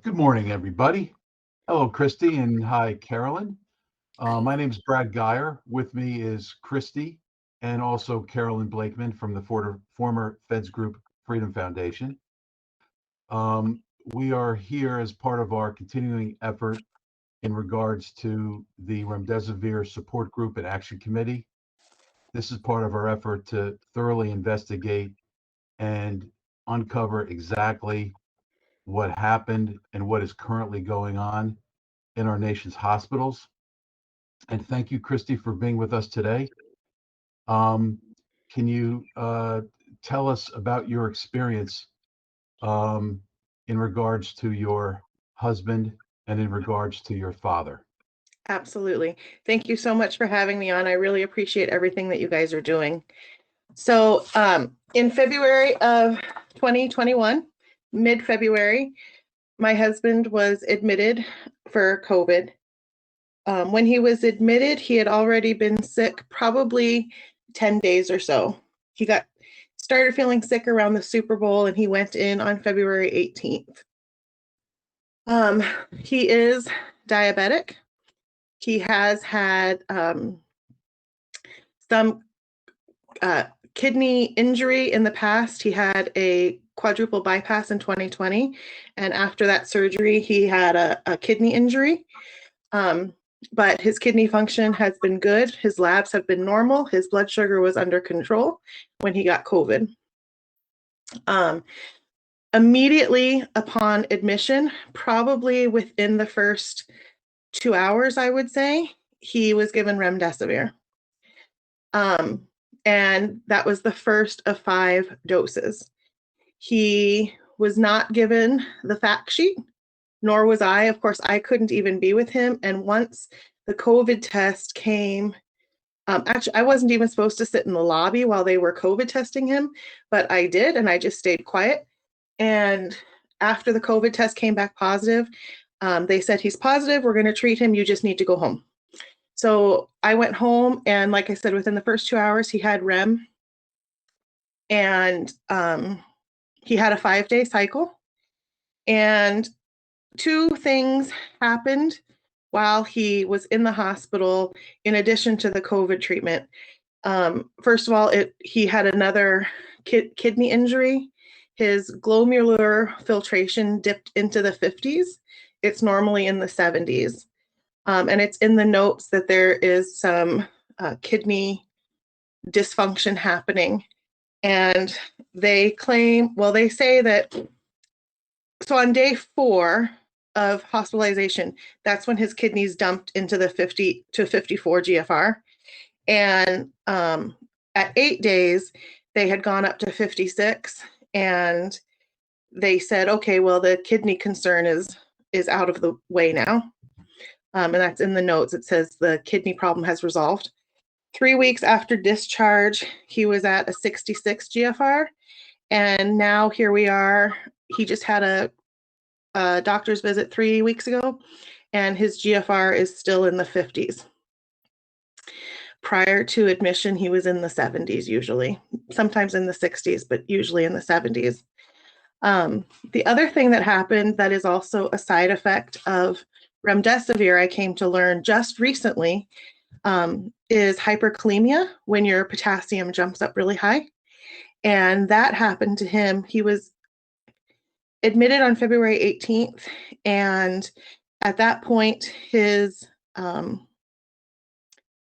Good morning, everybody. Hello, Kristy, and hi, Carolyn. My name is Brad Geyer. With me is Kristy and also Carolyn Blakeman from the former Feds Group Freedom Foundation. We are here as part of our continuing effort in regards to the Remdesivir Support Group and Action Committee. This is part of our effort to thoroughly investigate and uncover exactly what happened and what is currently going on in our nation's hospitals. And thank you, Kristy, for being with us today. Um, can you tell us about your experience in regards to your husband and in regards to your father? Absolutely. Thank you so much for having me on. I really appreciate everything that you guys are doing. So in February of 2021, mid-February, my husband was admitted for COVID. When he was admitted, he had already been sick probably 10 days or so. He started feeling sick around the Super Bowl and he went in on February 18th. He is diabetic. He has had some kidney injury in the past. He had a quadruple bypass in 2020. And after that surgery, he had a kidney injury. But his kidney function has been good. His labs have been normal. His blood sugar was under control when he got COVID. Immediately upon admission, probably within the first 2 hours, I would say, he was given Remdesivir. And that was the first of 5 doses. He was not given the fact sheet, nor was I. Of course, I couldn't even be with him. And once the COVID test came, actually, I wasn't even supposed to sit in the lobby while they were COVID testing him, but I did, and I just stayed quiet. And after the COVID test came back positive, they said, he's positive, we're going to treat him, you just need to go home. So I went home, and like I said, within the first 2 hours, he had REM, and he had a 5-day cycle. And 2 things happened while he was in the hospital, in addition to the COVID treatment. First of all, he had another kidney injury. His glomerular filtration dipped into the 50s. It's normally in the 70s. And it's in the notes that there is some kidney dysfunction happening. And they claim, well, they say that, so on day 4 of hospitalization, that's when his kidneys dumped into the 50 to 54 GFR. And at 8 days, they had gone up to 56. And they said, okay, well, the kidney concern is out of the way now. And that's in the notes. It says the kidney problem has resolved. 3 weeks after discharge, he was at a 66 GFR. And now here we are. He just had a doctor's visit 3 weeks ago, and his GFR is still in the 50s. Prior to admission, he was in the 70s usually, sometimes in the 60s, but usually in the 70s. The other thing that happened that is also a side effect of Remdesivir, I came to learn just recently, is hyperkalemia, when your potassium jumps up really high. And that happened to him. He was admitted on February 18th. And at that point, his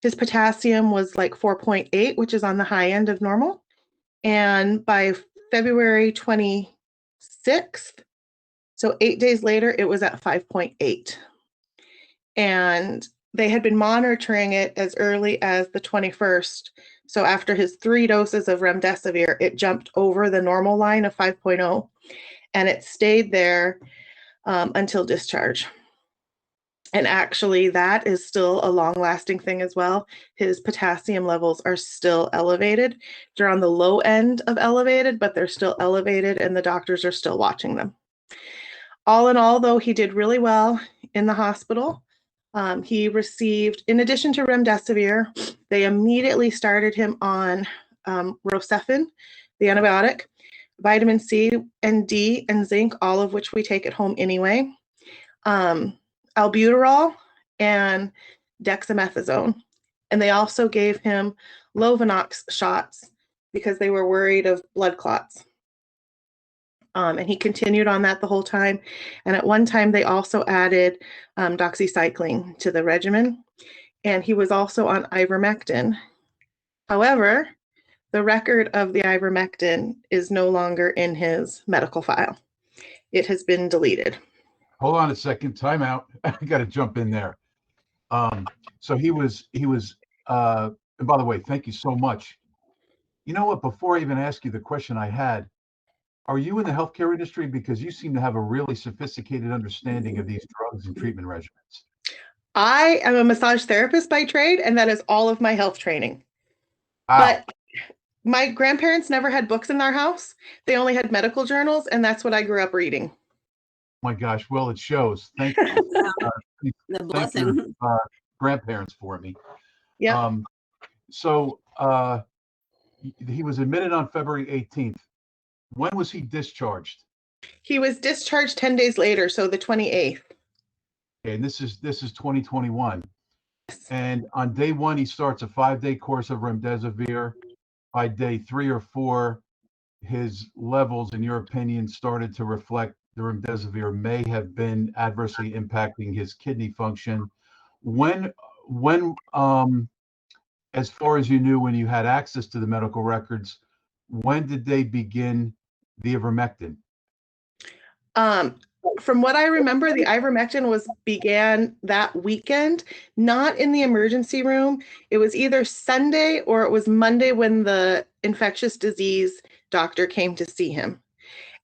potassium was like 4.8, which is on the high end of normal. And by February 26th, so 8 days later, it was at 5.8. And they had been monitoring it as early as the 21st. So after his 3 doses of Remdesivir, it jumped over the normal line of 5.0, and it stayed there until discharge. And actually, that is still a long-lasting thing as well. His potassium levels are still elevated. They're on the low end of elevated, but they're still elevated, and the doctors are still watching them. All in all, though, he did really well in the hospital. He received, in addition to Remdesivir, they immediately started him on Rocephin, the antibiotic. vitamin C and D and zinc, all of which we take at home anyway, albuterol, and dexamethasone. And they also gave him Lovenox shots because they were worried of blood clots. And he continued on that the whole time. And at one time, they also added doxycycline to the regimen. And he was also on ivermectin. However, the record of the ivermectin is no longer in his medical file. It has been deleted. Hold on a second, time out. I got to jump in there. So he was, and by the way, thank you so much. You know what, before I even ask you the question I had, are you in the healthcare industry? Because you seem to have a really sophisticated understanding of these drugs and treatment regimens. I am a massage therapist by trade, and that is all of my health training. Wow. But my grandparents never had books in their house. They only had medical journals, and that's what I grew up reading. My gosh, well, it shows. Thank you. The Thank your blessing. grandparents for me. Yeah. So he was admitted on February 18th. When was he discharged? He was discharged 10 days later, so the 28th. Okay, and this is 2021. And on day 1, he starts a 5-day course of remdesivir. By day 3 or 4, his levels, in your opinion, started to reflect the remdesivir may have been adversely impacting his kidney function. When as far as you knew, when you had access to the medical records, when did they begin the ivermectin? From what I remember, the ivermectin began that weekend, not in the emergency room. It was either Sunday or it was Monday when the infectious disease doctor came to see him.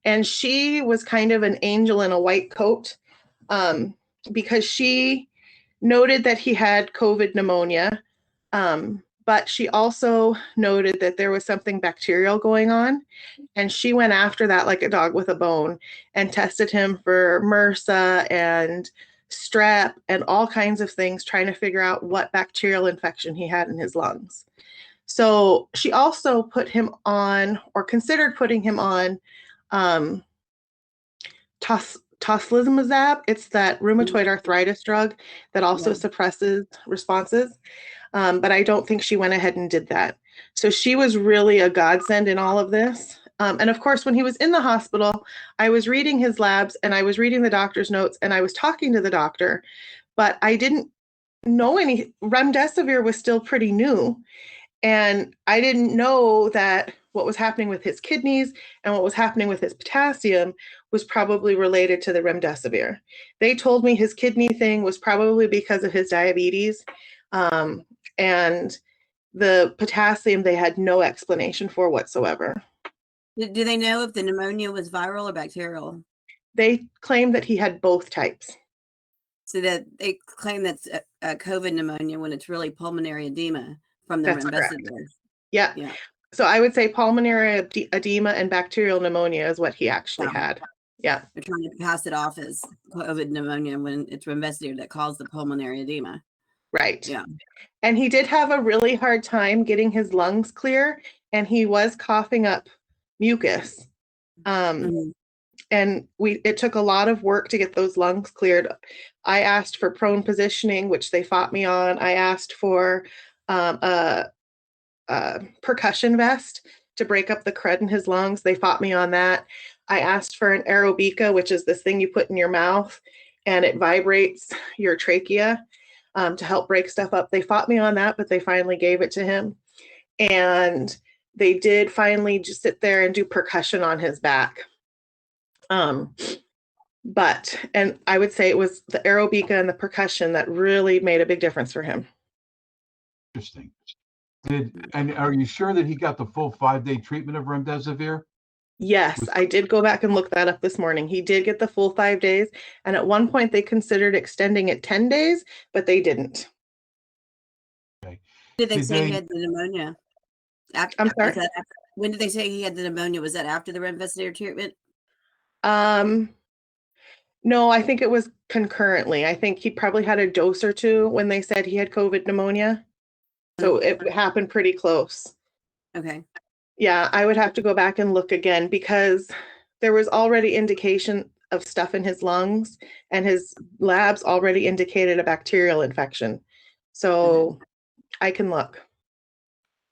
And she was kind of an angel in a white coat, because she noted that he had COVID pneumonia, but she also noted that there was something bacterial going on. And she went after that like a dog with a bone and tested him for MRSA and strep and all kinds of things, trying to figure out what bacterial infection he had in his lungs. So she also put him on, or considered putting him on, tocilizumab. It's that rheumatoid arthritis drug that also suppresses responses. But I don't think she went ahead and did that. So she was really a godsend in all of this. And of course, when he was in the hospital, I was reading his labs and I was reading the doctor's notes and I was talking to the doctor, but I didn't know any. Remdesivir was still pretty new. And I didn't know that what was happening with his kidneys and what was happening with his potassium was probably related to the remdesivir. They told me his kidney thing was probably because of his diabetes. And the potassium, they had no explanation for whatsoever. Do they know if the pneumonia was viral or bacterial? They claimed that he had both types. So that they claim that's a COVID pneumonia when it's really pulmonary edema from the That's correct. remdesivir. Yeah. So I would say pulmonary edema and bacterial pneumonia is what he actually had. Yeah. They're trying to pass it off as COVID pneumonia when it's remdesivir that caused the pulmonary edema. Right. Yeah. And he did have a really hard time getting his lungs clear, and he was coughing up mucus. And it took a lot of work to get those lungs cleared. I asked for prone positioning, which they fought me on. I asked for a percussion vest to break up the crud in his lungs. They fought me on that. I asked for an aerobica, which is this thing you put in your mouth and it vibrates your trachea, to help break stuff up. They fought me on that, but they finally gave it to him. And they did finally just sit there and do percussion on his back. And I would say it was the aerobica and the percussion that really made a big difference for him. Interesting. And are you sure that he got the full 5-day treatment of remdesivir? Yes, I did go back and look that up this morning. He did get the full 5 days. And at one point they considered extending it 10 days, but they didn't. Okay. Did they say he had the pneumonia? I'm sorry? When did they say he had the pneumonia? Was that after the remdesivir treatment? No, I think it was concurrently. I think he probably had a dose or two when they said he had COVID pneumonia. So it happened pretty close. Okay. Yeah, I would have to go back and look again because there was already indication of stuff in his lungs and his labs already indicated a bacterial infection. So I can look.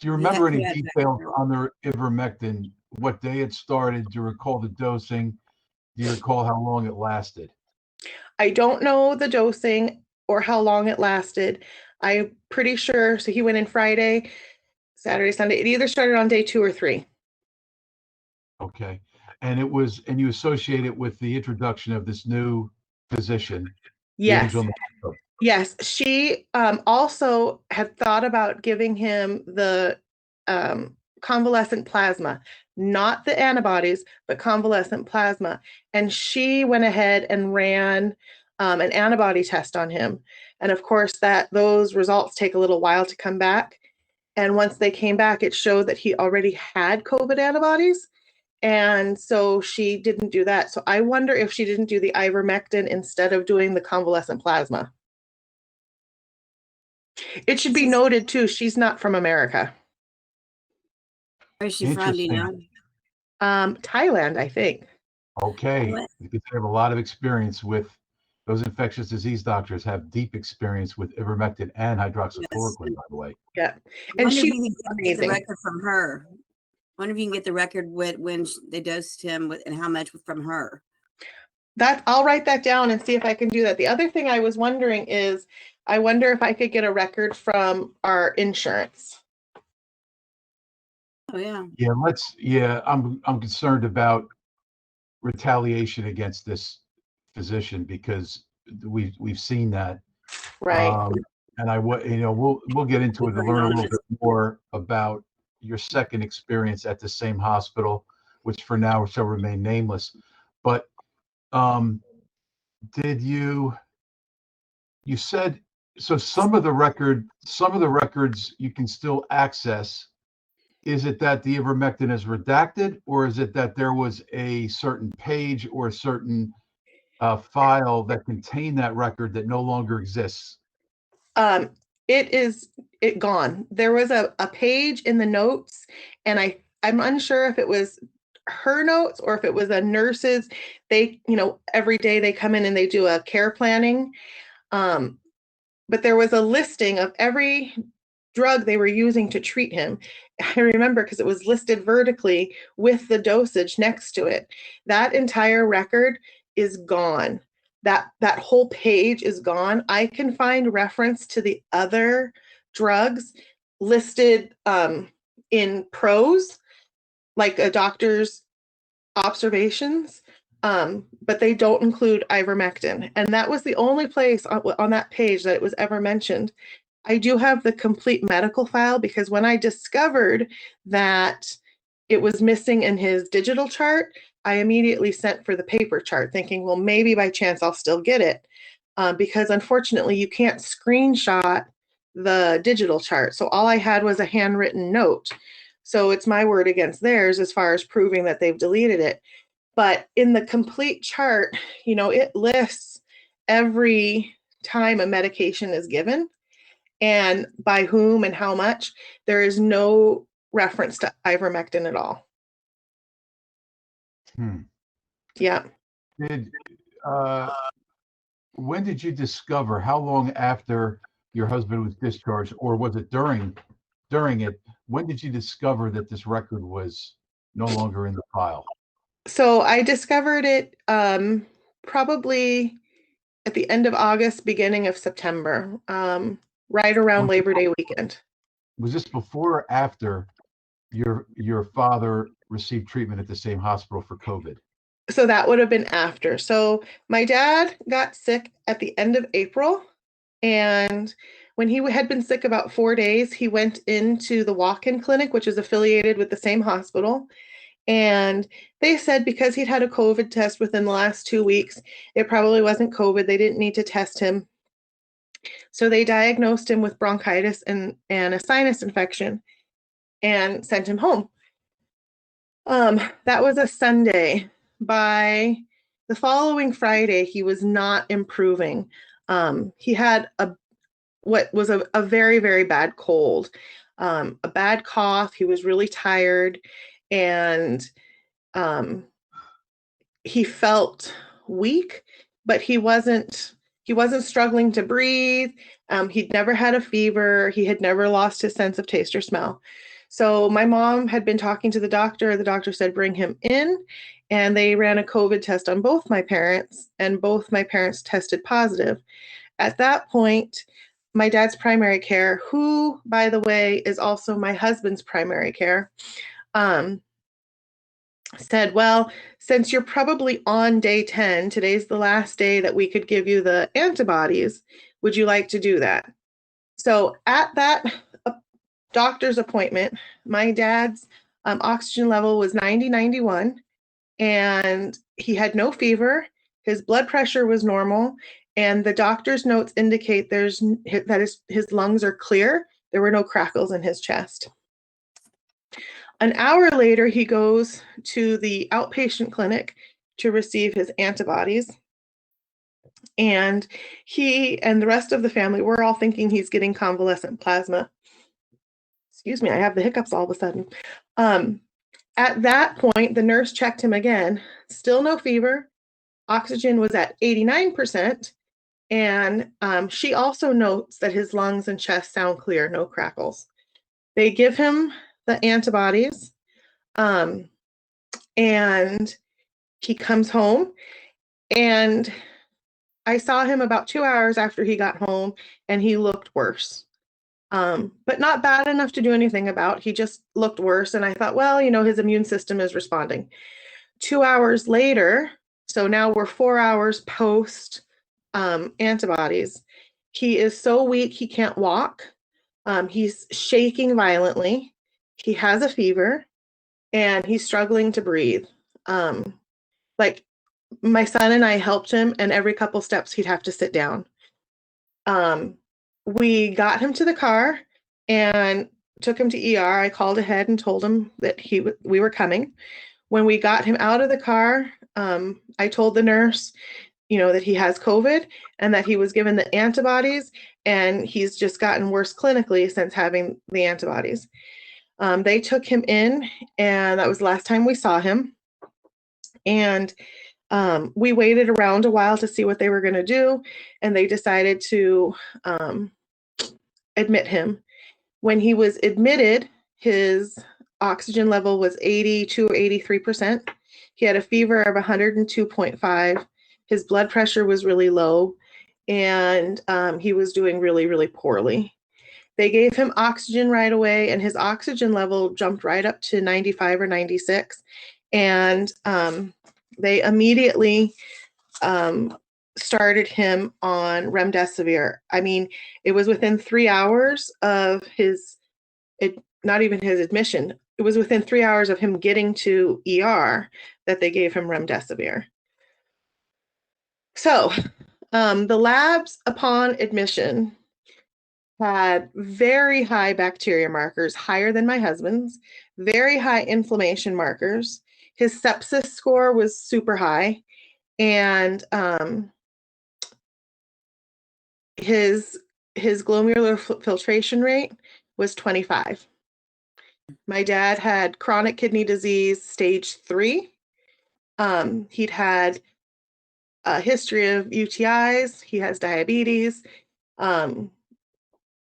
Do you He remember had- any he had details bacterial. on the ivermectin? What day it started? Do you recall the dosing? Do you recall how long it lasted? I don't know the dosing or how long it lasted. I'm pretty sure. So he went in Friday, Saturday, Sunday. It either started on day 2 or 3. Okay. And you associate it with the introduction of this new physician, the Yes. angel. Yes. She also had thought about giving him the convalescent plasma, not the antibodies, but convalescent plasma. And she went ahead and ran an antibody test on him. And of course, those results take a little while to come back. And once they came back, it showed that he already had COVID antibodies. And so she didn't do that. So I wonder if she didn't do the ivermectin instead of doing the convalescent plasma. It should be noted too, she's not from America. Where is she from? Do you know? Thailand, I think. Okay. What? Because they have a lot of experience with those infectious disease doctors have deep experience with ivermectin and hydroxychloroquine, by the way. Yeah. And And she she's get the amazing. record from her. Wonder if you can get the record when they dosed him and how much from her. I'll write that down and see if I can do that. The other thing I was wondering is, I wonder if I could get a record from our insurance. Oh yeah. Yeah, I'm concerned about retaliation against this physician because we've seen that. Right. And we'll get into it and learn a little bit more about your second experience at the same hospital, which for now shall remain nameless. But did you said so some of the records you can still access. Is it that the ivermectin is redacted, or is it that there was a certain page or a certain file that contained that record that no longer exists? It gone. There was a page in the notes, and I'm unsure if it was her notes or if it was a nurse's. They, every day they come in and they do a care planning. But there was a listing of every drug they were using to treat him. I remember because it was listed vertically with the dosage next to it. That entire record is gone. That whole page is gone. I can find reference to the other drugs listed in prose, like a doctor's observations, but they don't include ivermectin. And that was the only place on that page that it was ever mentioned. I do have the complete medical file because when I discovered that it was missing in his digital chart, I immediately sent for the paper chart thinking, well, maybe by chance I'll still get it. Because unfortunately you can't screenshot the digital chart. So all I had was a handwritten note. So it's my word against theirs as far as proving that they've deleted it. But in the complete chart, it lists every time a medication is given and by whom and how much. There is no reference to ivermectin at all. Yeah. When did you discover, how long after your husband was discharged, or was it during it, when did you discover that this record was no longer in the file? So I discovered it probably at the end of August, beginning of September, right around Labor Day weekend. Was this before or after your father received treatment at the same hospital for COVID? So that would have been after. So my dad got sick at the end of April. And when he had been sick about 4 days, he went into the walk-in clinic, which is affiliated with the same hospital. And they said because he'd had a COVID test within the last 2 weeks, it probably wasn't COVID. They didn't need to test him. So they diagnosed him with bronchitis and a sinus infection and sent him home. That was a Sunday. By the following Friday, he was not improving. He had what was a very, very bad cold. a bad cough. He was really tired, and he felt weak, but he wasn't struggling to breathe. He'd never had a fever. He had never lost his sense of taste or smell. So my mom had been talking to the doctor. The doctor said, bring him in. And they ran a COVID test on both my parents, and both my parents tested positive. At that point, my dad's primary care, who, by the way, is also my husband's primary care, said, well, since you're probably on day 10, today's the last day that we could give you the antibodies. Would you like to do that? So at that doctor's appointment, my dad's oxygen level was 90/91, and he had no fever. His blood pressure was normal, and the doctor's notes indicate that his lungs are clear. There were no crackles in his chest. An hour later, he goes to the outpatient clinic to receive his antibodies. And he and the rest of the family, we're all thinking he's getting convalescent plasma. Excuse me, I have the hiccups all of a sudden. At that point, the nurse checked him again. Still no fever. Oxygen was at 89%. And she also notes that his lungs and chest sound clear, no crackles. They give him the antibodies, and he comes home, and I saw him about 2 hours after he got home, and he looked worse, but not bad enough to do anything about. He just looked worse, and I thought, well, his immune system is responding. 2 hours later, so now we're 4 hours post antibodies, he is so weak he can't walk. He's shaking violently. He has a fever, and he's struggling to breathe. Like, my son and I helped him, and every couple steps he'd have to sit down. We got him to the car and took him to ER. I called ahead and told him that we were coming. When we got him out of the car, I told the nurse, that he has COVID and that he was given the antibodies, and he's just gotten worse clinically since having the antibodies. They took him in, and that was the last time we saw him. And we waited around a while to see what they were going to do, and they decided to admit him. When he was admitted, his oxygen level was 82 or 83%. He had a fever of 102.5. His blood pressure was really low, and he was doing really, really poorly. They gave him oxygen right away, and his oxygen level jumped right up to 95 or 96. And they immediately started him on Remdesivir. I mean, it was within 3 hours of not even his admission. It was within 3 hours of him getting to ER that they gave him Remdesivir. So the labs upon admission had very high bacteria markers, higher than my husband's, very high inflammation markers. His sepsis score was super high, and his glomerular filtration rate was 25. My dad had chronic kidney disease, stage 3. He'd had a history of UTIs. He has diabetes.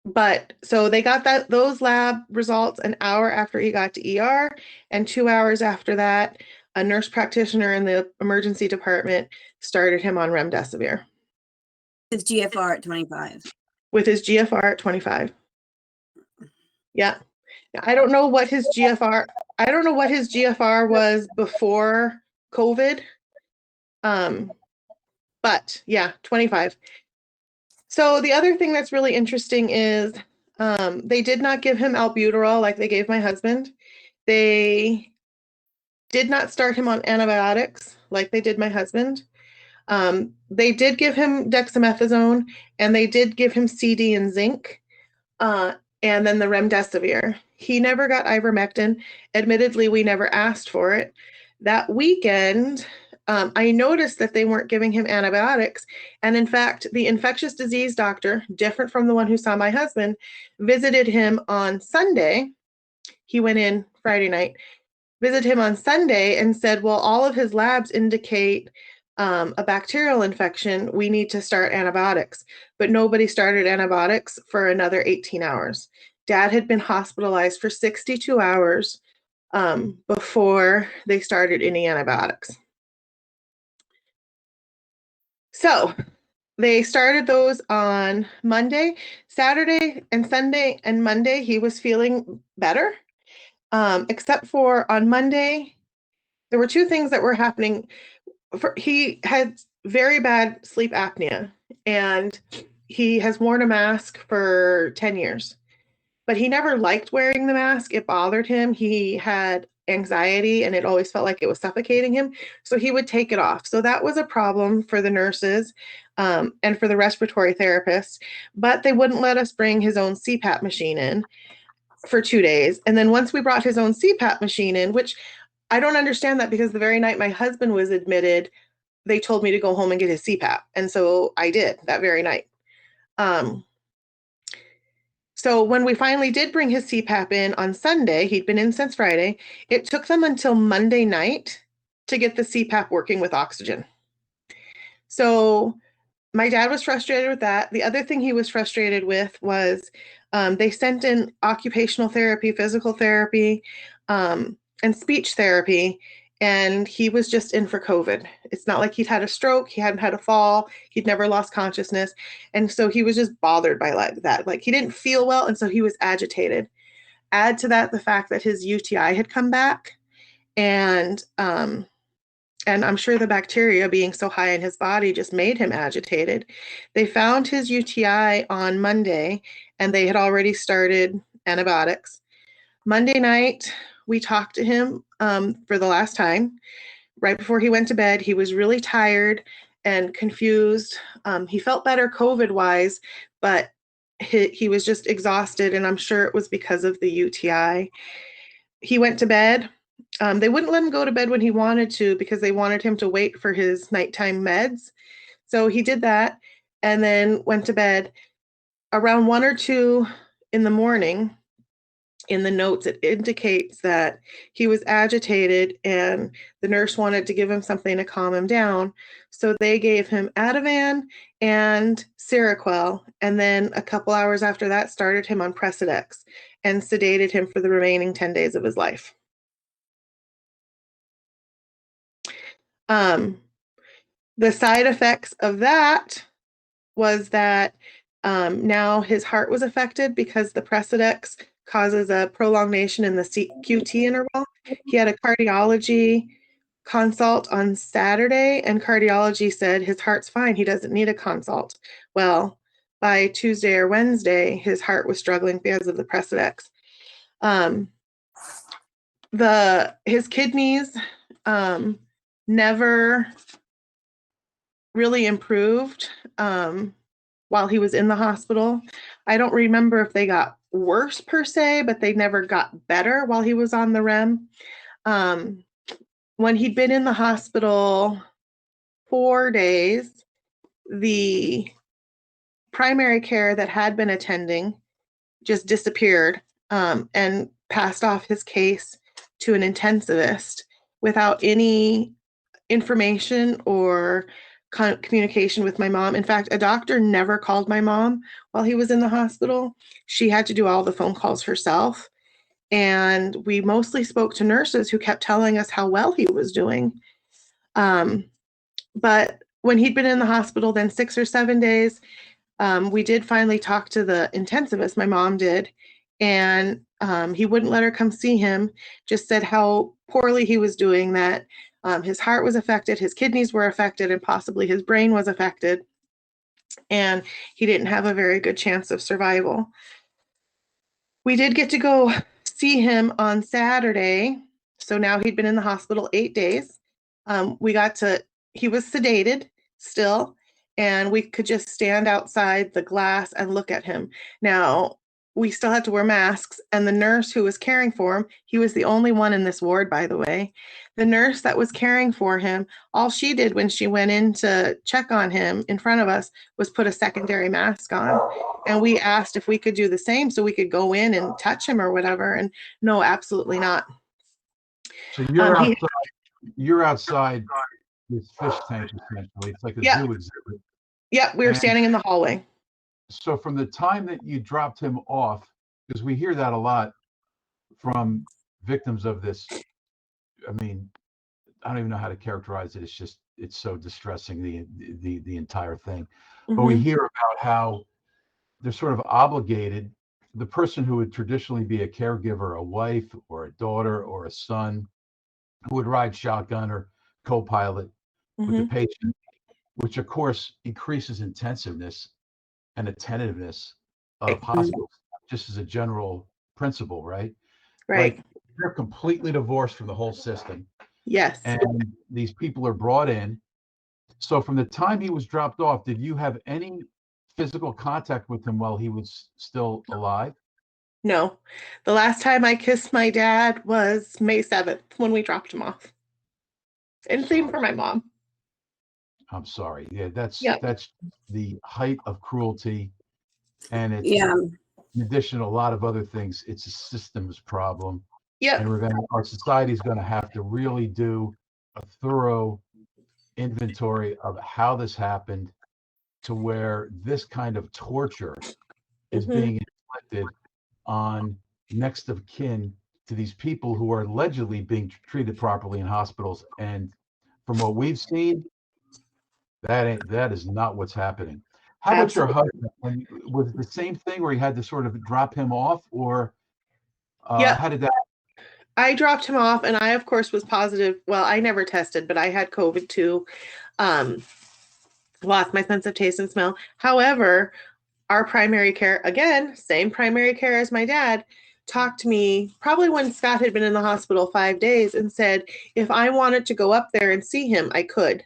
But so they got those lab results an hour after he got to ER, and 2 hours after that, a nurse practitioner in the emergency department started him on Remdesivir. His GFR at 25. With his GFR at 25. Yeah. I don't know what his GFR was before COVID. But yeah, 25. So the other thing that's really interesting is they did not give him albuterol like they gave my husband. They did not start him on antibiotics like they did my husband. They did give him dexamethasone, and they did give him CD and zinc, and then the Remdesivir. He never got Ivermectin. Admittedly, we never asked for it. That weekend, I noticed that they weren't giving him antibiotics. And in fact, the infectious disease doctor, different from the one who saw my husband, visited him on Sunday. He went in Friday night, visited him on Sunday and said, well, all of his labs indicate a bacterial infection. We need to start antibiotics. But nobody started antibiotics for another 18 hours. Dad had been hospitalized for 62 hours before they started any antibiotics. So they started those on Monday, Saturday, and Sunday, and Monday he was feeling better. Except for on Monday, there were two things that were happening. He had very bad sleep apnea, and he has worn a mask for 10 years. But he never liked wearing the mask. It bothered him. He had anxiety, and it always felt like it was suffocating him. So he would take it off. So that was a problem for the nurses and for the respiratory therapists. But they wouldn't let us bring his own CPAP machine in for 2 days. And then once we brought his own CPAP machine in, which I don't understand that, because the very night my husband was admitted, they told me to go home and get his CPAP. And so I did that very night. So when we finally did bring his CPAP in on Sunday, he'd been in since Friday, it took them until Monday night to get the CPAP working with oxygen. So my dad was frustrated with that. The other thing he was frustrated with was they sent in occupational therapy, physical therapy, and speech therapy, and he was just in for COVID. It's not like he'd had a stroke, he hadn't had a fall, he'd never lost consciousness. And so he was just bothered by that. Like he didn't feel well, and so he was agitated. Add to that the fact that his UTI had come back, and I'm sure the bacteria being so high in his body just made him agitated. They found his UTI on Monday, and they had already started antibiotics. Monday night, we talked to him for the last time. Right before he went to bed, he was really tired and confused. He felt better COVID-wise, but he was just exhausted, and I'm sure it was because of the UTI. He went to bed. They wouldn't let him go to bed when he wanted to, because they wanted him to wait for his nighttime meds. So he did that and then went to bed. Around 1 or 2 in the morning, in the notes, it indicates that he was agitated and the nurse wanted to give him something to calm him down. So they gave him Ativan and Seroquel, and then a couple hours after that started him on Precedex and sedated him for the remaining 10 days of his life. The side effects of that was that now his heart was affected, because the Precedex causes a prolongation in the QT interval. He had a cardiology consult on Saturday, and cardiology said his heart's fine, he doesn't need a consult. Well, by Tuesday or Wednesday, his heart was struggling because of the Precedex. His kidneys never really improved while he was in the hospital. I don't remember if they got worse per se, but they never got better while he was on the REM. When he'd been in the hospital 4 days, the primary care that had been attending just disappeared and passed off his case to an intensivist without any information or communication with my mom. In fact, a doctor never called my mom while he was in the hospital. She had to do all the phone calls herself. And we mostly spoke to nurses who kept telling us how well he was doing. But when he'd been in the hospital then 6 or 7 days, we did finally talk to the intensivist, my mom did, and he wouldn't let her come see him, just said how poorly he was doing, that his heart was affected, his kidneys were affected, and possibly his brain was affected, and he didn't have a very good chance of survival. We did get to go see him on Saturday, so now he'd been in the hospital 8 days. He was sedated still, and we could just stand outside the glass and look at him. Now, we still had to wear masks. And the nurse who was caring for him, he was the only one in this ward, by the way. The nurse that was caring for him, all she did when she went in to check on him in front of us was put a secondary mask on. And we asked if we could do the same so we could go in and touch him or whatever. And no, absolutely not. So you're outside this fish tank, essentially. It's like a zoo exhibit. Yeah, we were standing in the hallway. So from the time that you dropped him off, because we hear that a lot from victims of this, I mean, I don't even know how to characterize it. It's so distressing, the entire thing. But we hear about how they're sort of obligated. The person who would traditionally be a caregiver, a wife or a daughter or a son, who would ride shotgun or co-pilot with the patient, which of course increases intensiveness and attentiveness of hospitals, just as a general principle, right? Right. Like they're completely divorced from the whole system. Yes. And these people are brought in. So from the time he was dropped off, did you have any physical contact with him while he was still alive? No. The last time I kissed my dad was May 7th when we dropped him off. And same for my mom. I'm sorry. Yeah, that's the height of cruelty. And it's in addition to a lot of other things, it's a systems problem. And our society is going to have to really do a thorough inventory of how this happened, to where this kind of torture is being inflicted on next of kin to these people who are allegedly being treated properly in hospitals. And from what we've seen, that is not what's happening. How about your husband? Was it the same thing where you had to sort of drop him off, or how did that? I dropped him off, and I, of course, was positive. Well, I never tested, but I had COVID too. Lost my sense of taste and smell. However, our primary care, again, same primary care as my dad, talked to me probably when Scott had been in the hospital 5 days and said, if I wanted to go up there and see him, I could.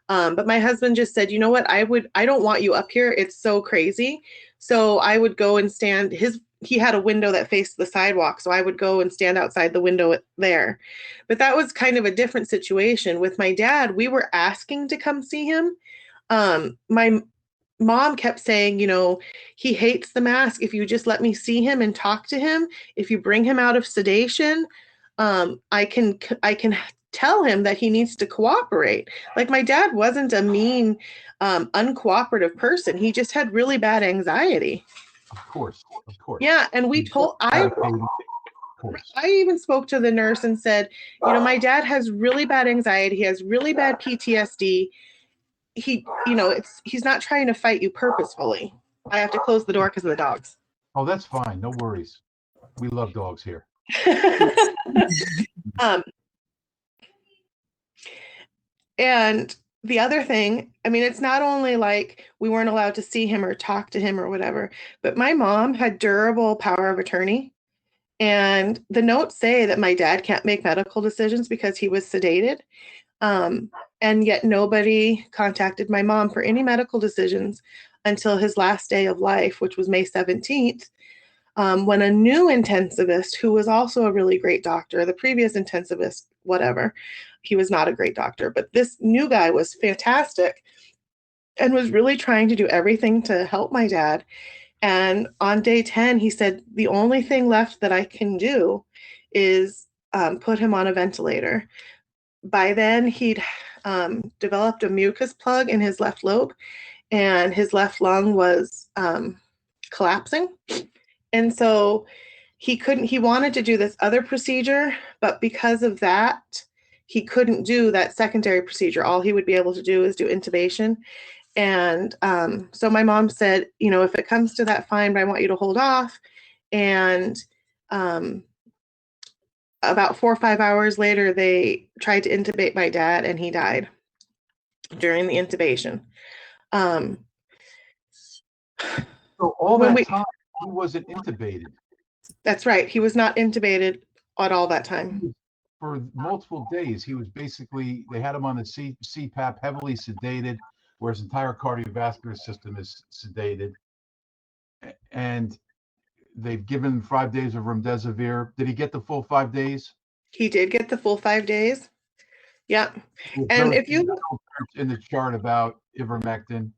But my husband just said, you know what, I don't want you up here. It's so crazy. So I would go and stand he had a window that faced the sidewalk. So I would go and stand outside the window there. But that was kind of a different situation. With my dad, we were asking to come see him. My mom kept saying, he hates the mask. If you just let me see him and talk to him, if you bring him out of sedation, I can tell him that he needs to cooperate. Like, my dad wasn't a mean, uncooperative person. He just had really bad anxiety. Of course. Yeah, and I even spoke to the nurse and said, my dad has really bad anxiety. He has really bad PTSD. He's not trying to fight you purposefully. I have to close the door because of the dogs. Oh, that's fine. No worries. We love dogs here. And the other thing, I mean, it's not only like we weren't allowed to see him or talk to him or whatever, but my mom had durable power of attorney. And the notes say that my dad can't make medical decisions because he was sedated. And yet nobody contacted my mom for any medical decisions until his last day of life, which was May 17th, when a new intensivist, who was also a really great doctor, the previous intensivist, whatever, he was not a great doctor, but this new guy was fantastic and was really trying to do everything to help my dad. And on day 10, he said, the only thing left that I can do is put him on a ventilator. By then, he'd developed a mucus plug in his left lobe, and his left lung was collapsing. And so he wanted to do this other procedure, but because of that, he couldn't do that secondary procedure. All he would be able to do is do intubation. And so my mom said, if it comes to that, fine, but I want you to hold off. And about 4 or 5 hours later, they tried to intubate my dad, and he died during the intubation. So all that time, he wasn't intubated. That's right. He was not intubated at all that time. For multiple days, he was basically, they had him on the CPAP, heavily sedated, where his entire cardiovascular system is sedated. And they've given him 5 days of remdesivir. Did he get the full 5 days? He did get the full 5 days. Yep. There's And no if you in the chart about ivermectin.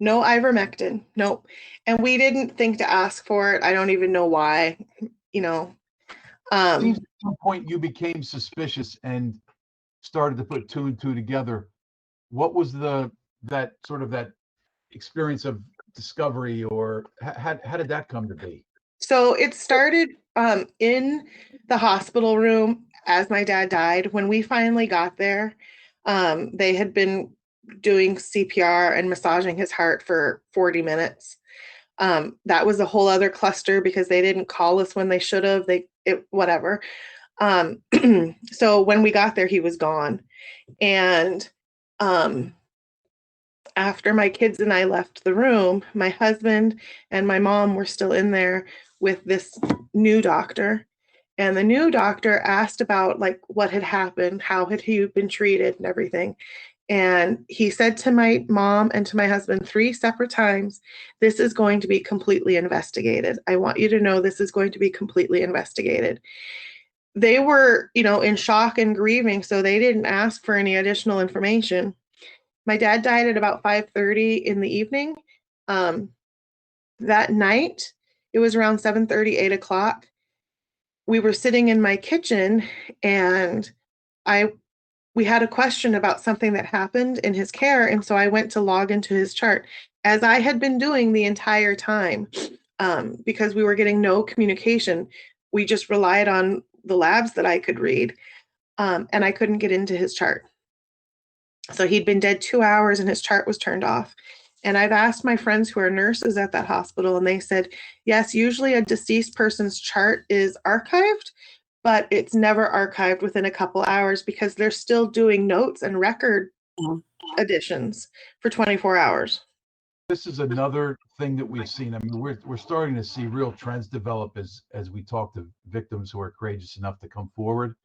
no ivermectin, nope. And we didn't think to ask for it. I don't even know why. You know, Seems at some point you became suspicious and started to put two and two together. What was that experience of discovery, or how did that come to be? So it started in the hospital room as my dad died. When we finally got there, they had been doing CPR and massaging his heart for 40 minutes. That was a whole other cluster because they didn't call us when they should have. Whatever. So when we got there, he was gone. And after my kids and I left the room, my husband and my mom were still in there with this new doctor. And the new doctor asked about like what had happened, how had he been treated and everything. And he said to my mom and to my husband 3 separate times, this is going to be completely investigated. I want you to know this is going to be completely investigated. They were, in shock and grieving, so they didn't ask for any additional information. My dad died at about 5:30 in the evening. That night, it was around 7:30, 8 o'clock. We were sitting in my kitchen and we had a question about something that happened in his care. And so I went to log into his chart, as I had been doing the entire time, because we were getting no communication. We just relied on the labs that I could read, and I couldn't get into his chart. So he'd been dead 2 hours and his chart was turned off. And I've asked my friends who are nurses at that hospital, and they said, yes, usually a deceased person's chart is archived, but it's never archived within a couple hours because they're still doing notes and record additions for 24 hours. This is another thing that we've seen. I mean, we're starting to see real trends develop as we talk to victims who are courageous enough to come forward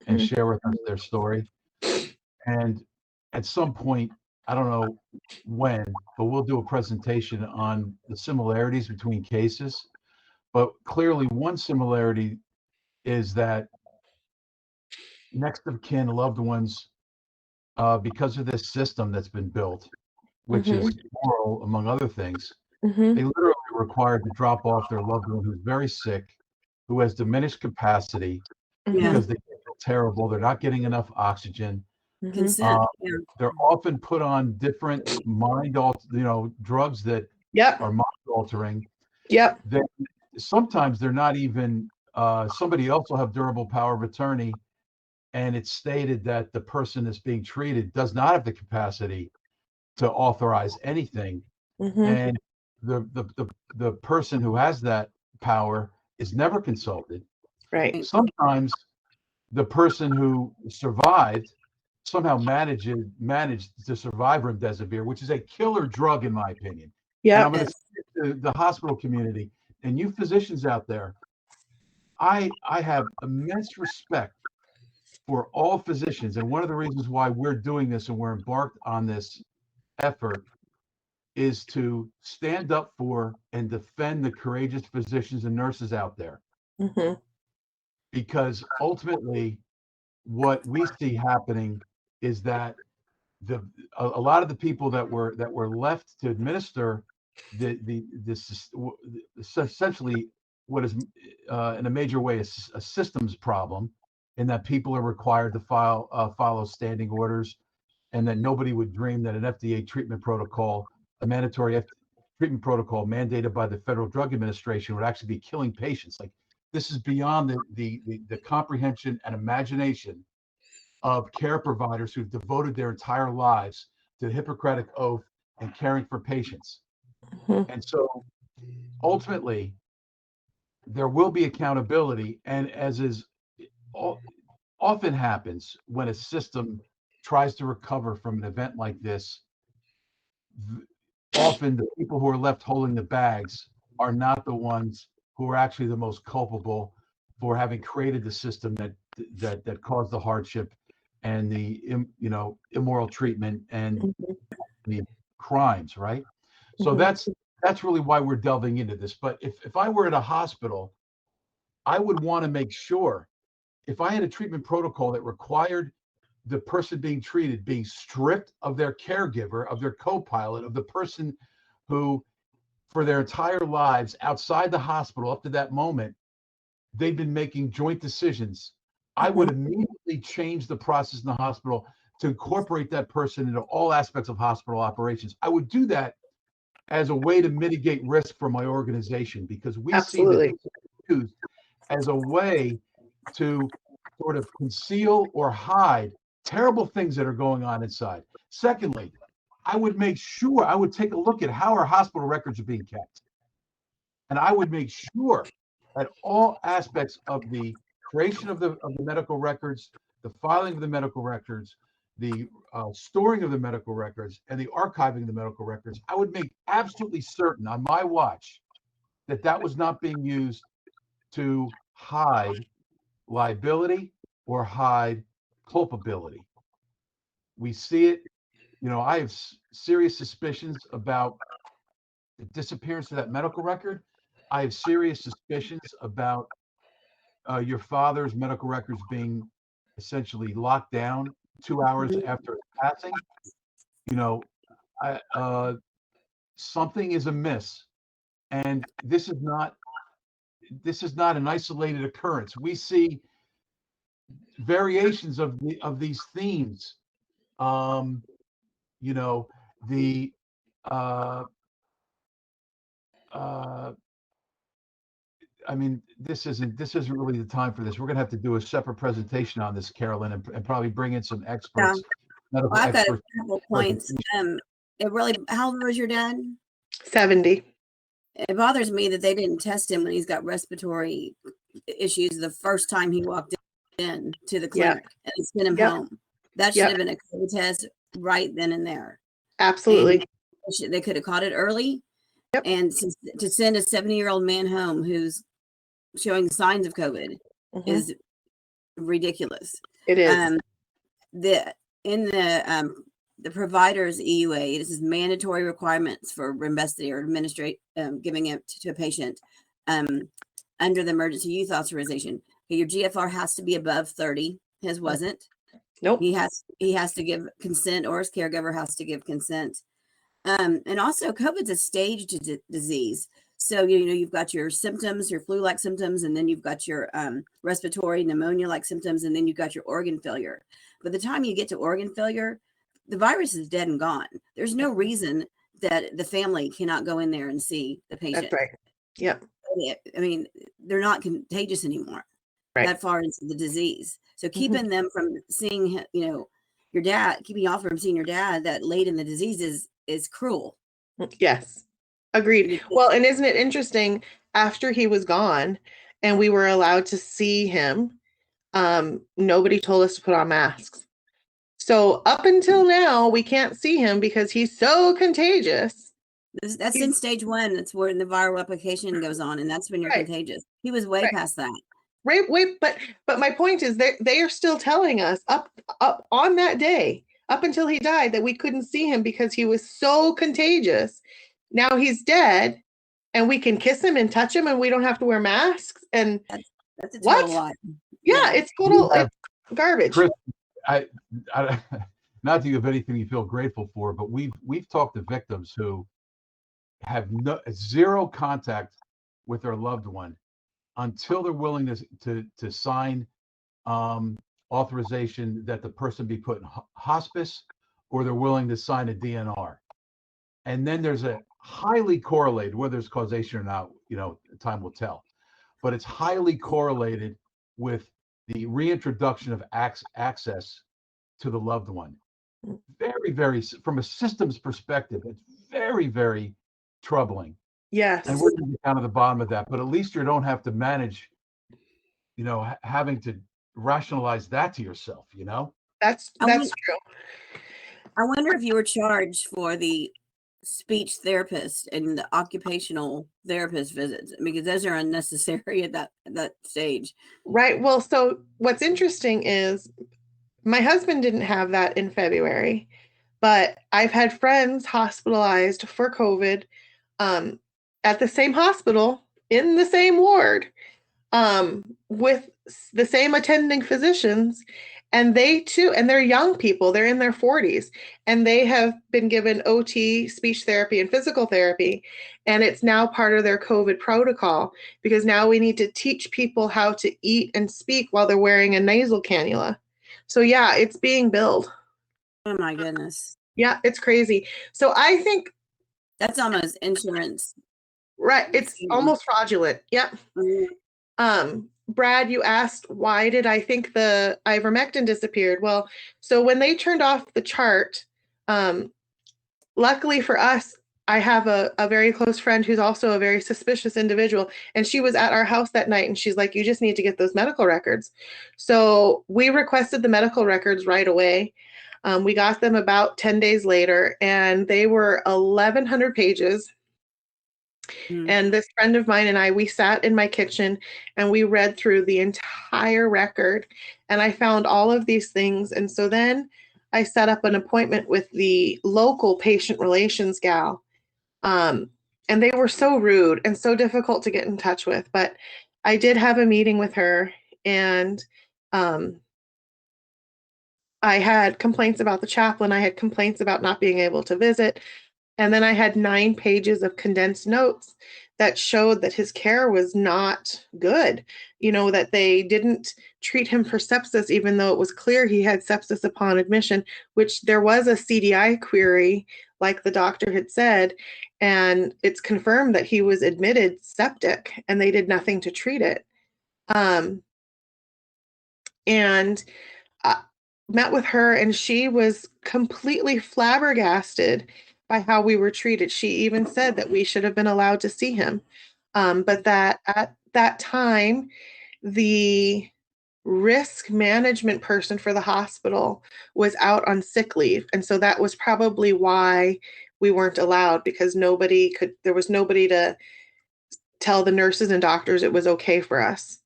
and share with us their story. And at some point, I don't know when, but we'll do a presentation on the similarities between cases. But clearly, one similarity is that next of kin, loved ones, because of this system that's been built, which is moral, among other things, they literally are required to drop off their loved one who's very sick, who has diminished capacity because they feel terrible. They're not getting enough oxygen. Consent. They're often put on different drugs that are mind altering. Then sometimes they're not even. Somebody else will have durable power of attorney, and it's stated that the person that's being treated does not have the capacity to authorize anything, and the person who has that power is never consulted. Right. Sometimes the person who survived somehow managed to survive remdesivir, which is a killer drug in my opinion. And I'm going to say to the hospital community and you physicians out there, I have immense respect for all physicians, and one of the reasons why we're doing this and we're embarked on this effort is to stand up for and defend the courageous physicians and nurses out there. Because ultimately, what we see happening is that a lot of the people that were left to administer this essentially what is in a major way a systems problem, in that people are required to follow standing orders, and that nobody would dream that an FDA treatment protocol, a mandatory treatment protocol mandated by the Federal Drug Administration, would actually be killing patients. Like, this is beyond the comprehension and imagination of care providers who've devoted their entire lives to the Hippocratic Oath and caring for patients. And so ultimately, there will be accountability. And as is often happens when a system tries to recover from an event like this, often the people who are left holding the bags are not the ones who are actually the most culpable for having created the system that caused the hardship and the immoral treatment and the crimes, right? So that's that's really why we're delving into this. But if I were at a hospital, I would want to make sure, if I had a treatment protocol that required the person being treated being stripped of their caregiver, of their co-pilot, of the person who, for their entire lives outside the hospital up to that moment, they've been making joint decisions, I would immediately change the process in the hospital to incorporate that person into all aspects of hospital operations. I would do that as a way to mitigate risk for my organization, because we see that Absolutely. used as a way to sort of conceal or hide terrible things that are going on inside. Secondly, I would make sure, I would take a look at how our hospital records are being kept. And I would make sure that all aspects of the creation of the medical records, the filing of the medical records, the storing of the medical records, and the archiving of the medical records, I would make absolutely certain on my watch that that was not being used to hide liability or hide culpability. We see it. I have serious suspicions about the disappearance of that medical record. I have serious suspicions about your father's medical records being essentially locked down 2 hours after his passing. Something is amiss, and this is not an isolated occurrence. We see variations of these themes. The I mean, this isn't really the time for this. We're going to have to do a separate presentation on this, Carolyn, and probably bring in some experts. Well, I've got a couple points. How old was your dad? 70. It bothers me that they didn't test him when he's got respiratory issues the first time he walked in to the clinic and sent him home. That should have been a COVID test right then and there. Absolutely. And they could have caught it early. And to send a 70-year-old man home who's showing signs of COVID is ridiculous. It is. The provider's EUA, this is mandatory requirements for Remdesivir giving it to a patient under the emergency use authorization. Your GFR has to be above 30. His wasn't. Nope. He has to give consent, or his caregiver has to give consent. And also, COVID's a staged disease. So, you've got your symptoms, your flu-like symptoms, and then you've got your respiratory pneumonia-like symptoms, and then you've got your organ failure. By the time you get to organ failure, the virus is dead and gone. There's no reason that the family cannot go in there and see the patient. That's right. Yep. I mean, they're not contagious anymore that far into the disease. So keeping them from seeing, your dad, keeping y'all from seeing your dad that late in the disease is cruel. Yes. Agreed. Well, and isn't it interesting, after he was gone and we were allowed to see him, nobody told us to put on masks. So up until now, we can't see him because he's so contagious. That's in stage 1. That's where the viral replication goes on, and that's when you're contagious. He was way past that. Right. Wait, but my point is they are still telling us up on that day, up until he died, that we couldn't see him because he was so contagious. Now he's dead, and we can kiss him and touch him, and we don't have to wear masks. And that's a total lie. Yeah, it's total it's garbage. Chris, I not that you have anything you feel grateful for, but we've talked to victims who have zero contact with their loved one until they're willing to sign authorization that the person be put in hospice, or they're willing to sign a DNR. And then there's a highly correlated, whether it's causation or not, time will tell, but it's highly correlated with the reintroduction of access to the loved one. Very, very, from a systems perspective, it's very, very troubling. Yes. And we're going to get down to the bottom of that, but at least you don't have to manage, having to rationalize that to yourself, That's true. I wonder if you were charged for the speech therapist and the occupational therapist visits, because those are unnecessary at that stage. Right. Well, so what's interesting is my husband didn't have that in February, but I've had friends hospitalized for COVID at the same hospital, in the same ward, with the same attending physicians. And they too, and they're young people, they're in their 40s, and they have been given OT, speech therapy, and physical therapy. And it's now part of their COVID protocol, because now we need to teach people how to eat and speak while they're wearing a nasal cannula. So yeah, it's being billed. Oh my goodness. Yeah, it's crazy. So I think That's almost insurance. right, it's almost fraudulent. Yep. Brad, you asked, why did I think the ivermectin disappeared? Well, so when they turned off the chart, luckily for us, I have a very close friend who's also a very suspicious individual. And she was at our house that night and she's like, you just need to get those medical records. So we requested the medical records right away. We got them about 10 days later and they were 1,100 pages. And this friend of mine and I, we sat in my kitchen and we read through the entire record and I found all of these things. And so then I set up an appointment with the local patient relations gal. And they were so rude and so difficult to get in touch with. But I did have a meeting with her and I had complaints about the chaplain. I had complaints about not being able to visit. And then I had 9 pages of condensed notes that showed that his care was not good. You know, that they didn't treat him for sepsis, even though it was clear he had sepsis upon admission, which there was a CDI query, like the doctor had said, and it's confirmed that he was admitted septic and they did nothing to treat it. And I met with her and she was completely flabbergasted by how we were treated. She even said that we should have been allowed to see him. But that at that time, the risk management person for the hospital was out on sick leave. And so that was probably why we weren't allowed, because there was nobody to tell the nurses and doctors it was okay for us.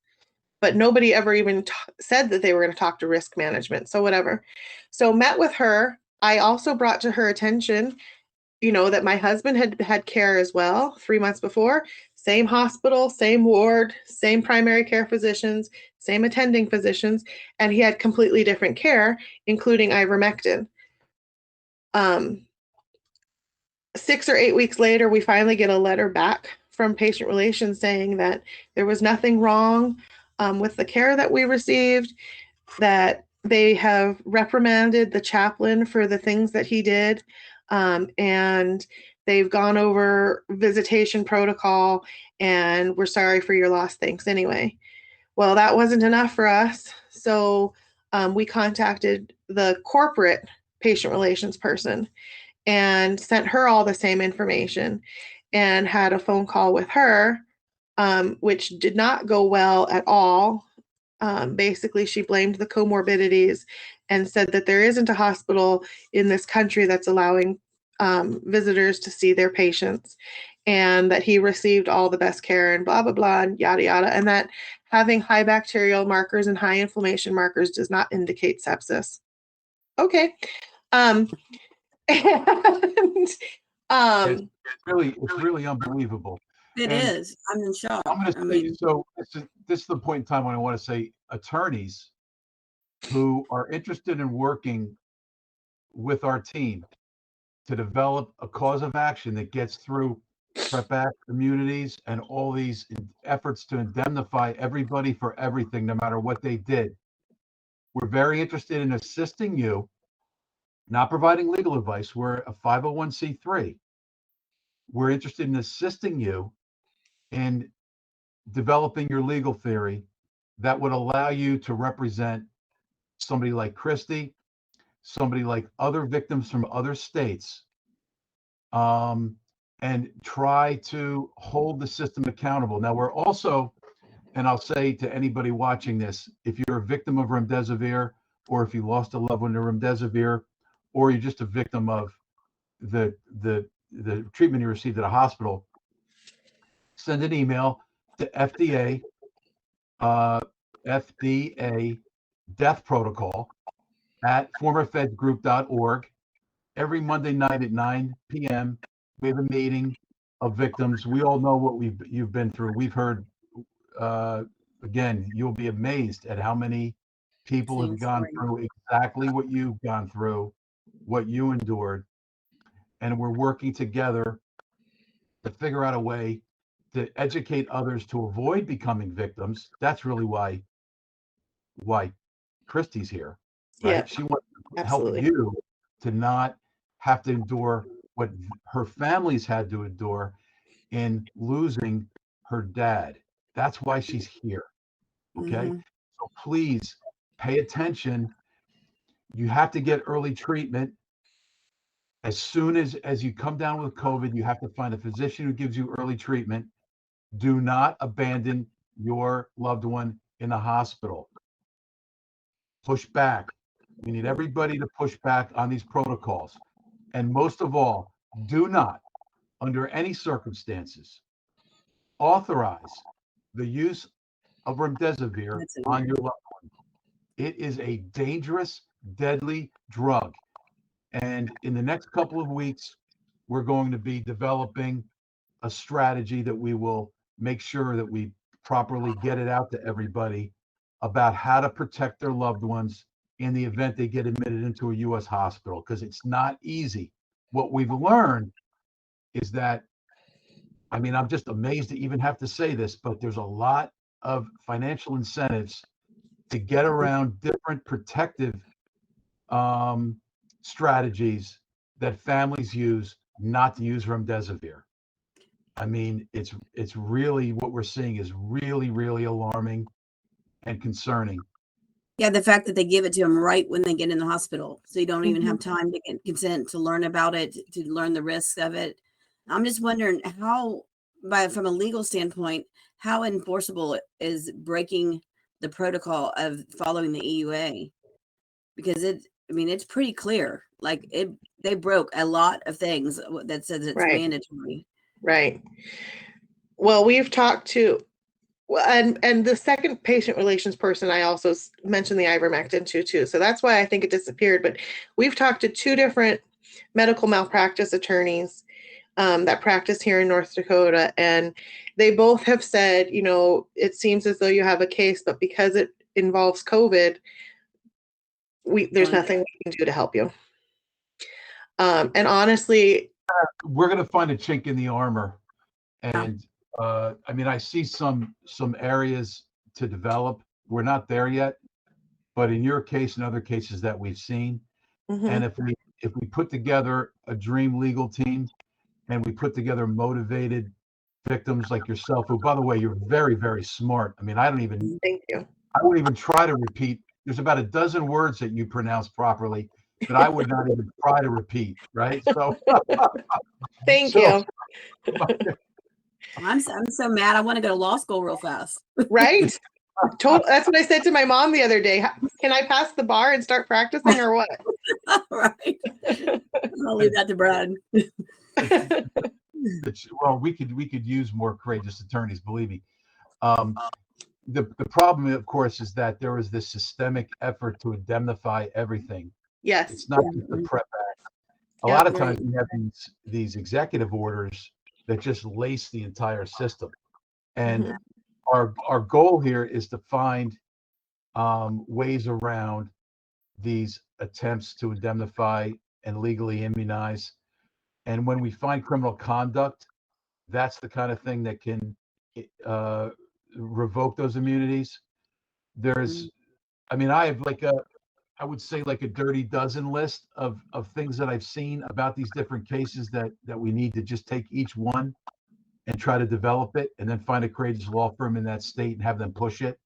But nobody ever even said that they were going to talk to risk management. So whatever. So met with her. I also brought to her attention, you know, that my husband had had care as well 3 months before. Same hospital, same ward, same primary care physicians, same attending physicians, and he had completely different care, including ivermectin. 6 or 8 weeks later, we finally get a letter back from patient relations saying that there was nothing wrong with the care that we received, that they have reprimanded the chaplain for the things that he did, and they've gone over visitation protocol, and we're sorry for your loss. Thanks anyway. Well, that wasn't enough for us. So we contacted the corporate patient relations person and sent her all the same information and had a phone call with her, which did not go well at all. Basically, she blamed the comorbidities and said that there isn't a hospital in this country that's allowing visitors to see their patients, and that he received all the best care and blah, blah, blah, and yada, yada, and that having high bacterial markers and high inflammation markers does not indicate sepsis. Okay. And, It's really unbelievable. It And is. I'm in shock. I'm going to say, so this is the point in time when I want to say attorneys who are interested in working with our team to develop a cause of action that gets through Prep Act immunities and all these efforts to indemnify everybody for everything, no matter what they did. We're very interested in assisting you, not providing legal advice. We're a 501c3. We're interested in assisting you in developing your legal theory that would allow you to represent somebody like Kristy, somebody like other victims from other states, and try to hold the system accountable. Now, we're also, and I'll say to anybody watching this, if you're a victim of remdesivir, or if you lost a loved one to remdesivir, or you're just a victim of the treatment you received at a hospital, send an email to FDA, FDA Death Protocol at formerfedgroup.org. Every Monday night at 9 p.m., we have a meeting. of victims. We all know what you've been through. We've heard, again, you'll be amazed at how many people Same have gone story. through exactly what you've gone through, what you endured. And we're working together to figure out a way to educate others to avoid becoming victims. That's really why Kristy's here, Yeah, right? She wants to help absolutely. you to not have to endure what her family's had to endure in losing her dad. That's why she's here. Okay. Mhm. So please pay attention. You have to get early treatment. As soon as you come down with COVID, you have to find a physician who gives you early treatment. Do not abandon your loved one in the hospital. Push back. We need everybody to push back on these protocols. And most of all, do not, under any circumstances, authorize the use of remdesivir That's on weird. your loved one. It is a dangerous, deadly drug. And in the next couple of weeks, we're going to be developing a strategy that we will make sure that we properly get it out to everybody about how to protect their loved ones in the event they get admitted into a U.S. hospital, because it's not easy. What we've learned is that, I mean, I'm just amazed to even have to say this, but there's a lot of financial incentives to get around different protective um, strategies that families use not to use remdesivir. I mean, it's really, what we're seeing is really, really alarming and concerning. Yeah, the fact that they give it to them right when they get in the hospital, so you don't even Mhm. have time to get consent to learn about it, to learn the risks of it. I'm just wondering how, from a legal standpoint, how enforceable is breaking the protocol of following the EUA? Because I mean, it's pretty clear. Like they broke a lot of things that says it's Right, mandatory. right. Well, we've talked to, well, and the second patient relations person, I also mentioned the ivermectin too. So that's why I think it disappeared. But we've talked to two different medical malpractice attorneys that practice here in North Dakota, and they both have said, it seems as though you have a case, but because it involves COVID, there's Fine. nothing we can do to help you. And honestly, We're going to find a chink in the armor. Yeah. And I mean, I see some areas to develop. We're not there yet, but in your case and other cases that we've seen, and mhm, if we put together a dream legal team and we put together motivated victims like yourself, who, by the way, you're very, very smart. I mean, thank you. I wouldn't even try to repeat. There's about a dozen words that you pronounce properly that I would not even try to repeat, right? So, Thank so you. I'm so mad. I want to go to law school real fast. Right? That's what I said to my mom the other day. Can I pass the bar and start practicing or what? All right. I'll leave that to Brad. well, we could use more courageous attorneys, believe me. Um, the problem, of course, is that there is this systemic effort to indemnify everything. Yes. It's not just the PrEP Act. A Yeah, lot of right. times we have these executive orders that just lace the entire system. And Mhm. our goal here is to find ways around these attempts to indemnify and legally immunize. And when we find criminal conduct, that's the kind of thing that can uh, revoke those immunities. There's, I mean, I have I would say like a dirty dozen list of things that I've seen about these different cases that we need to just take each one and try to develop it, and then find a courageous law firm in that state and have them push it.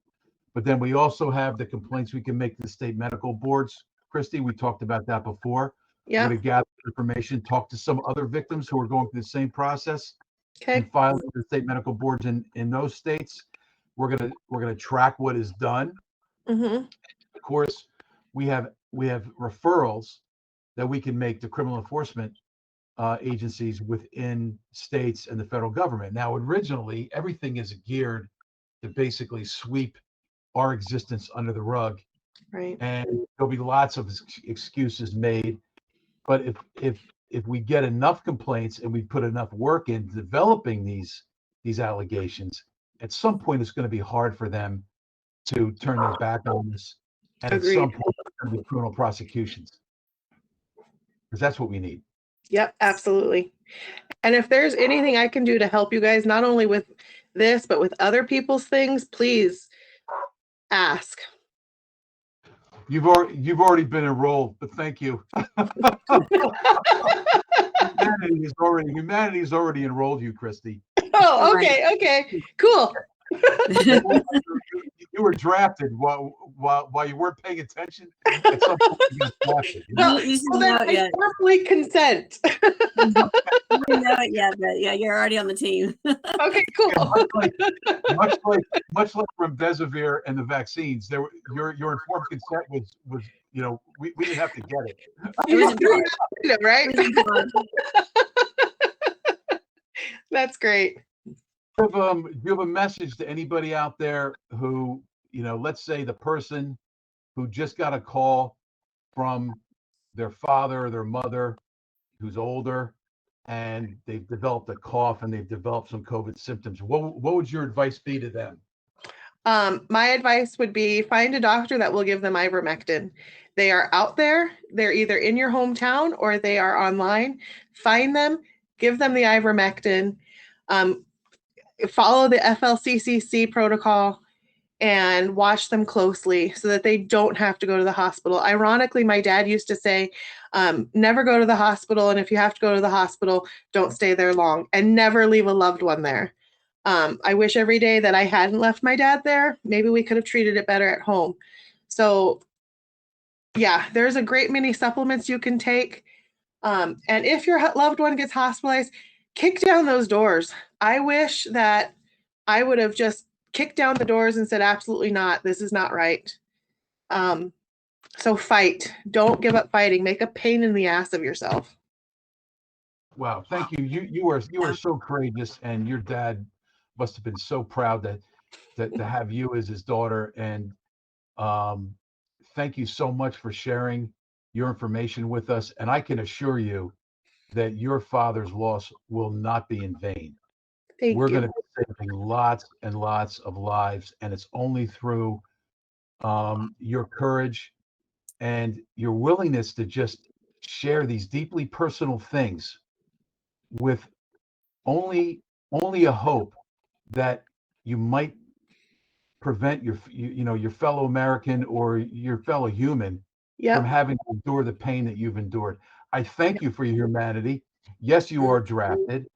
But then we also have the complaints we can make to the state medical boards. Kristy, we talked about that before. We're Yeah. going to gather information, talk to some other victims who are going through the same process, Okay. and file with the state medical boards in those states. We're gonna track what is done. Mhm. Of course, we have referrals that we can make to criminal enforcement agencies within states and the federal government. Now, originally, everything is geared to basically sweep our existence under the rug, Right. and there'll be lots of excuses made. But if if we get enough complaints and we put enough work in developing these allegations, at some point it's going to be hard for them to turn their back on this. And at some Agreed. point, it's going to be criminal prosecutions. Because that's what we need. Yep, absolutely. And if there's anything I can do to help you guys, not only with this, but with other people's things, please ask. You've already been enrolled, but thank you. Humanity's already enrolled you, Kristy. Oh, okay, okay, cool. You were drafted while you weren't paying attention. At some point you got drafted. Well, You well, then I formally consent. You know it yet, but yeah, you're already on the team. Okay, cool. Much like Remdesivir and the vaccines, your informed consent was we didn't have to get it. It was important. Right? It was important. That's great. Do you have a message to anybody out there who, let's say the person who just got a call from their father or their mother who's older and they've developed a cough and they've developed some COVID symptoms? What would your advice be to them? My advice would be find a doctor that will give them ivermectin. They are out there. They're either in your hometown or they are online. Find them, give them the ivermectin. Follow the FLCCC protocol and watch them closely so that they don't have to go to the hospital. Ironically, my dad used to say, never go to the hospital. And if you have to go to the hospital, don't stay there long and never leave a loved one there. I wish every day that I hadn't left my dad there. Maybe we could have treated it better at home. So yeah, there's a great many supplements you can take. And if your loved one gets hospitalized, kick down those doors. I wish that I would have just kicked down the doors and said, absolutely not. This is not right. So fight. Don't give up fighting. Make a pain in the ass of yourself. Wow, thank you. You are so courageous, and your dad must have been so proud to have you as his daughter. And thank you so much for sharing your information with us. And I can assure you that your father's loss will not be in vain. We're going to be saving lots and lots of lives, and it's only through your courage and your willingness to just share these deeply personal things with only a hope that you might prevent your fellow American or your fellow human from having to endure the pain that you've endured. I thank you for your humanity. Yes, you are drafted.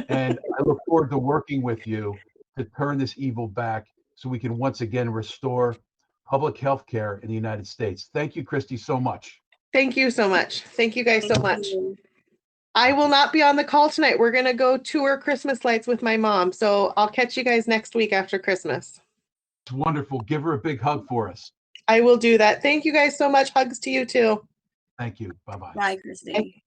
And I look forward to working with you to turn this evil back so we can once again restore public health care in the United States. Thank you, Kristy, so much. Thank you so much. Thank you guys so much. I will not be on the call tonight. We're going to go tour Christmas lights with my mom. So I'll catch you guys next week after Christmas. It's wonderful. Give her a big hug for us. I will do that. Thank you guys so much. Hugs to you too. Thank you. Bye-bye. Bye, Kristy.